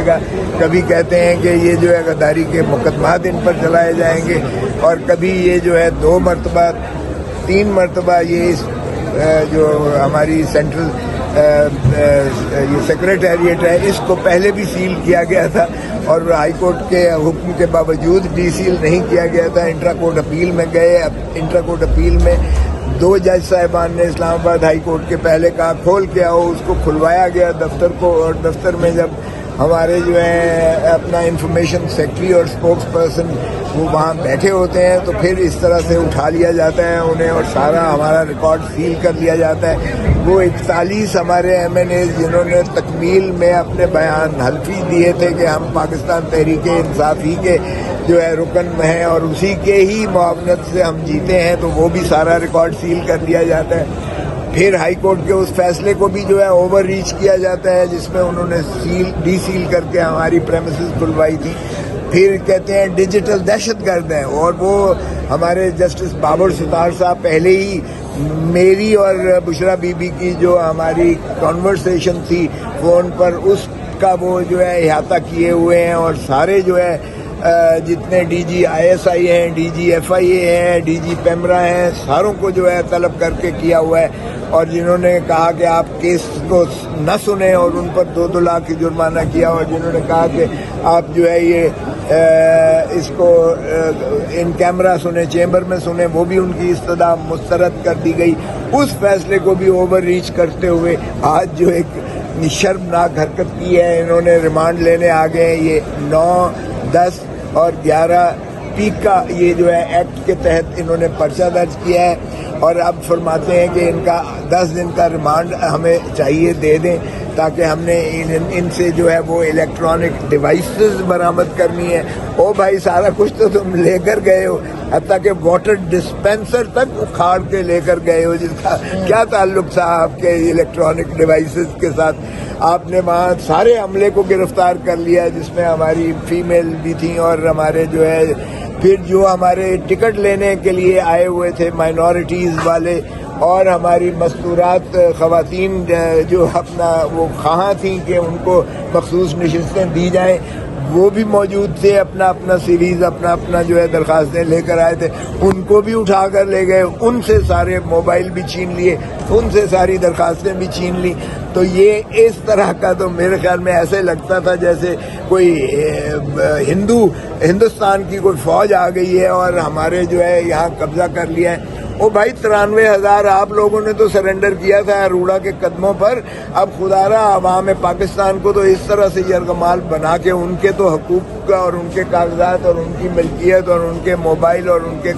گا، کبھی کہتے ہیں کہ یہ جو ہے غداری کے مقدمات ان پر چلائے جائیں گے، اور کبھی یہ جو ہے 2 مرتبہ 3 مرتبہ یہ جو ہماری سینٹرل یہ سیکریٹریٹ ہے اس کو پہلے بھی سیل کیا گیا تھا، اور ہائی کورٹ کے حکم کے باوجود ڈی سیل نہیں کیا گیا تھا۔ انٹرا کورٹ اپیل میں گئے، انٹرا کورٹ اپیل میں 2 جج صاحبان نے اسلام آباد ہائی کورٹ کے پہلے کہا کھول کے آؤ، اس کو کھلوایا گیا دفتر کو، اور دفتر میں جب ہمارے جو ہے اپنا انفارمیشن سیکرٹری اور اسپوکس پرسن وہ وہاں بیٹھے ہوتے ہیں تو پھر اس طرح سے اٹھا لیا جاتا ہے انہیں، اور سارا ہمارا ریکارڈ سیل کر لیا جاتا ہے۔ وہ 41 ہمارے ایم این اے جنہوں نے تکمیل میں اپنے بیان حلفی دیے تھے کہ ہم پاکستان تحریک انصاف ہی کے جو ہے رکن ہیں اور اسی کے ہی معاونت سے ہم جیتے ہیں، تو وہ بھی سارا ریکارڈ سیل کر لیا جاتا ہے۔ پھر ہائی کورٹ کے اس فیصلے کو بھی جو ہے اوور ریچ کیا جاتا ہے جس میں انہوں نے ڈی سیل کر کے ہماری پریمیسز کھلوائی تھی۔ پھر کہتے ہیں ڈیجیٹل دہشت گرد ہیں، اور وہ ہمارے جسٹس بابر ستار صاحب پہلے ہی میری اور بشرا بی بی کی جو ہماری کانورسیشن تھی فون پر اس کا وہ جو ہے احاطہ کیے ہوئے ہیں، اور سارے جو ہے جتنے D G I S I ہیں، ڈی جی ایف آئی اے ہیں، ڈی جی پیمرا ہیں، ساروں کو جو ہے طلب کر کے کیا ہوا ہے، اور جنہوں نے کہا کہ آپ کیس کو نہ سنیں اور ان پر 2-2 لاکھ کی جرمانہ کیا، اور جنہوں نے کہا کہ آپ جو ہے یہ اس کو ان کیمرہ سنیں، چیمبر میں سنیں، وہ بھی ان کی استدعا مسترد کر دی گئی۔ اس فیصلے کو بھی اوور ریچ کرتے ہوئے آج جو ایک شرمناک حرکت کی ہے، انہوں نے ریمانڈ لینے آ گئے ہیں۔ یہ 9، 10 اور 11 پیکا یہ جو ہے ایکٹ کے تحت انہوں نے پرچہ درج کیا ہے، اور اب فرماتے ہیں کہ ان کا 10 دن کا ریمانڈ ہمیں چاہیے دے دیں تاکہ ہم نے ان سے جو ہے وہ الیکٹرانک ڈیوائسز برآمد کرنی ہے۔ او بھائی سارا کچھ تو تم لے کر گئے ہو، حتیٰ کہ واٹر ڈسپینسر تک اکھاڑ کے لے کر گئے ہو، جس کا کیا تعلق تھا آپ کے الیکٹرانک ڈیوائسز کے ساتھ؟ آپ نے وہاں سارے عملے کو گرفتار کر لیا جس میں ہماری فیمیل بھی تھیں، اور ہمارے جو ہے پھر جو ہمارے ٹکٹ لینے کے لیے آئے ہوئے تھے مائنورٹیز والے، اور ہماری مستورات خواتین جو اپنا وہ خواہاں تھیں کہ ان کو مخصوص نشستیں دی جائیں، وہ بھی موجود تھے، اپنا سیریز اپنا جو ہے درخواستیں لے کر آئے تھے، ان کو بھی اٹھا کر لے گئے، ان سے سارے موبائل بھی چھین لیے، ان سے ساری درخواستیں بھی چھین لی۔ تو یہ اس طرح کا تو میرے خیال میں ایسے لگتا تھا جیسے کوئی ہندوستان کی کوئی فوج آ گئی ہے اور ہمارے جو ہے یہاں قبضہ کر لیا ہے۔ او بھائی 93,000 آپ لوگوں نے تو سرنڈر کیا تھا اروڑا کے قدموں پر، اب خدا را عوام پاکستان کو تو اس طرح سے یرغمال بنا کے ان کے تو حقوق کا اور ان کے کاغذات اور ان کی ملکیت اور ان کے موبائل اور ان کے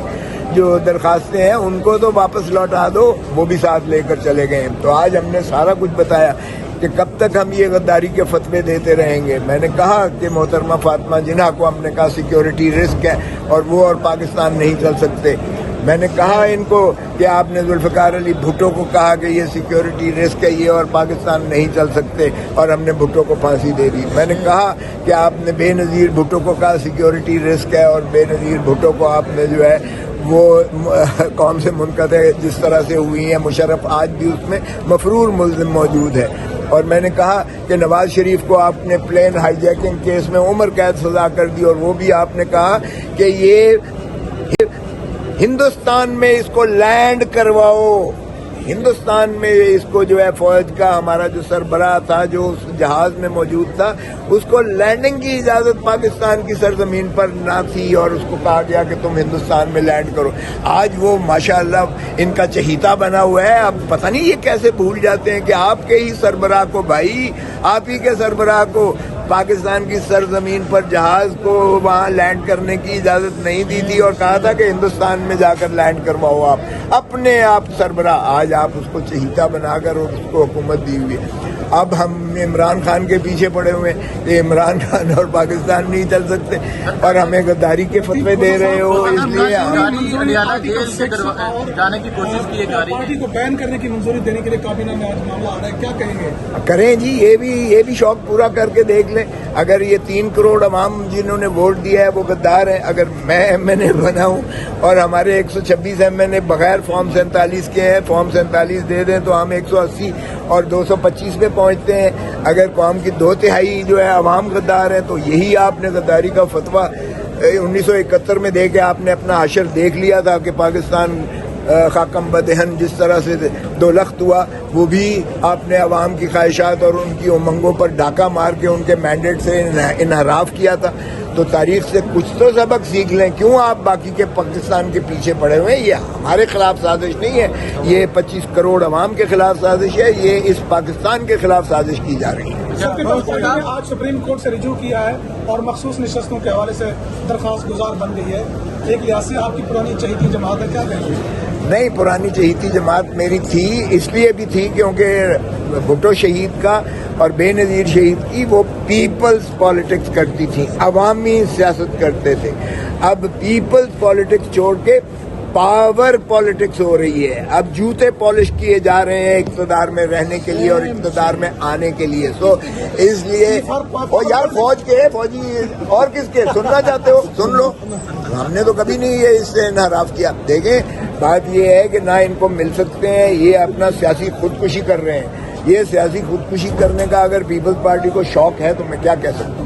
جو درخواستیں ہیں ان کو تو واپس لوٹا دو، وہ بھی ساتھ لے کر چلے گئے۔ تو آج ہم نے سارا کچھ بتایا کہ کب تک ہم یہ غداری کے فتوے دیتے رہیں گے۔ میں نے کہا کہ محترمہ فاطمہ جناح کو ہم نے کہا سیکیورٹی رسک ہے اور وہ اور پاکستان نہیں چل سکتے۔ میں نے کہا ان کو کہ آپ نے ذوالفقار علی بھٹو کو کہا کہ یہ سیکیورٹی رسک ہے، یہ اور پاکستان نہیں چل سکتے، اور ہم نے بھٹو کو پھانسی دے دی۔ میں نے کہا کہ آپ نے بے نظیر بھٹو کو کہا سیکیورٹی رسک ہے، اور بے نظیر بھٹو کو آپ نے جو ہے وہ قوم سے منقطع جس طرح سے ہوئی ہیں، مشرف آج بھی اس میں مفرور ملزم موجود ہے۔ اور میں نے کہا کہ نواز شریف کو آپ نے پلین ہائی جیکنگ کیس میں عمر قید سزا کر دی، اور وہ بھی آپ نے کہا کہ یہ ہندوستان میں اس کو لینڈ کرواؤ، ہندوستان میں اس کو جو ہے فوج کا ہمارا جو سربراہ تھا جو اس جہاز میں موجود تھا اس کو لینڈنگ کی اجازت پاکستان کی سرزمین پر نہ تھی، اور اس کو کہا گیا کہ تم ہندوستان میں لینڈ کرو۔ آج وہ ماشاءاللہ ان کا چہیتا بنا ہوا ہے۔ اب پتہ نہیں یہ کیسے بھول جاتے ہیں کہ آپ کے ہی سربراہ کو، بھائی آپ ہی کے سربراہ کو پاکستان کی سرزمین پر جہاز کو وہاں لینڈ کرنے کی اجازت نہیں دی تھی، اور کہا تھا کہ ہندوستان میں جا کر لینڈ کرواؤ آپ اپنے آپ سربراہ۔ آج آپ اس کو چہیتا بنا کر اور اس کو حکومت دی ہوئی ہے۔ اب ہم عمران خان کے پیچھے پڑے ہوئے ہیں کہ عمران خان اور پاکستان نہیں چل سکتے، اور ہمیں غداری کے فتوے دے رہے ہو، اس لیے جانے کی کوشش کی جا رہی ہے۔ پارٹی کو بین کرنے کی منظوری دینے کے لیے کابینہ میں آج معاملہ آ رہا ہے، کیا کہیں گے؟ کریں جی، یہ بھی شوق پورا کر کے دیکھ لیں۔ اگر یہ 3 کروڑ عوام جنہوں نے ووٹ دیا ہے وہ غدار ہیں، اگر میں ایم این اے بنا ہوں اور ہمارے 126 ایم این اے بغیر فارم 47 کے ہیں، فارم 47 دے دیں تو ہم 180 اور 225 پہ پہنچتے ہیں. اگر قوم کی 2/3 جو ہے عوام غدار ہے تو یہی آپ نے غداری کا فتویٰ 1971 میں دے کے آپ نے اپنا حشر دیکھ لیا تھا کہ پاکستان خاکم بدہن جس طرح سے دولخت ہوا, وہ بھی آپ نے عوام کی خواہشات اور ان کی امنگوں پر ڈاکہ مار کے ان کے مینڈیٹ سے انحراف کیا تھا. تو تاریخ سے کچھ تو سبق سیکھ لیں. کیوں آپ باقی کے پاکستان کے پیچھے پڑے ہوئے ہیں؟ یہ ہمارے خلاف سازش نہیں ہے, یہ 25 کروڑ عوام کے خلاف سازش ہے, یہ اس پاکستان کے خلاف سازش کی جا رہی ہے. آج سپریم کورٹ سے رجوع کیا ہے اور مخصوص نشستوں کے حوالے سے درخواست گزار بن گئی ہے. ایک لحاظ سے آپ کی پرانی چہیتی جماعت ہے, کیا کہیں گے؟ نہیں, پرانی چہیتی جماعت میری تھی, اس لیے بھی تھی کیونکہ بھٹو شہید کا اور بے نظیر شہید کی وہ پیپلز پالیٹکس کرتی تھی, عوامی سیاست کرتے تھے. اب پیپلز پالیٹکس چھوڑ کے پاور پالیٹکس ہو رہی ہے. اب جوتے پالش کیے جا رہے ہیں اقتدار میں رہنے کے لیے اور اقتدار میں آنے کے لیے. سو اس لیے یار فوج کے فوجی اور کس کے سننا چاہتے ہو سن لو, ہم نے تو کبھی نہیں یہ اس سے انحراف کیا. دیکھیں, بات یہ ہے کہ نہ ان کو مل سکتے ہیں, یہ اپنا سیاسی خودکشی کر رہے ہیں. یہ سیاسی خودکشی کرنے کا اگر پیپلز پارٹی کو شوق ہے تو میں کیا کہہ سکتا ہوں.